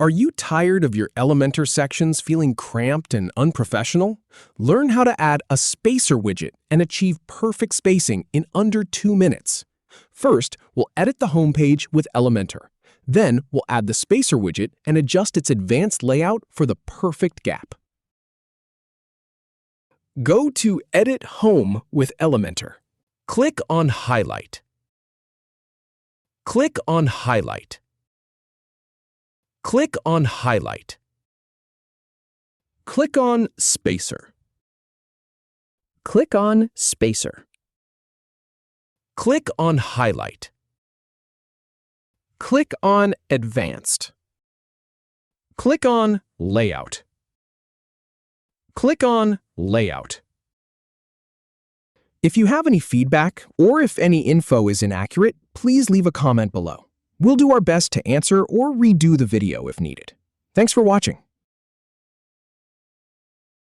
Are you tired of your Elementor sections feeling cramped and unprofessional? Learn how to add a spacer widget and achieve perfect spacing in under 2 minutes. First, we'll edit the homepage with Elementor. Then, we'll add the spacer widget and adjust its advanced layout for the perfect gap. Go to Edit Home with Elementor. Click on Highlight. Click on Highlight. Click on Highlight. Click on Spacer. Click on Spacer. Click on Highlight. Click on Advanced. Click on Layout. Click on Layout. If you have any feedback or if any info is inaccurate, please leave a comment below. We'll do our best to answer or redo the video if needed. Thanks for watching.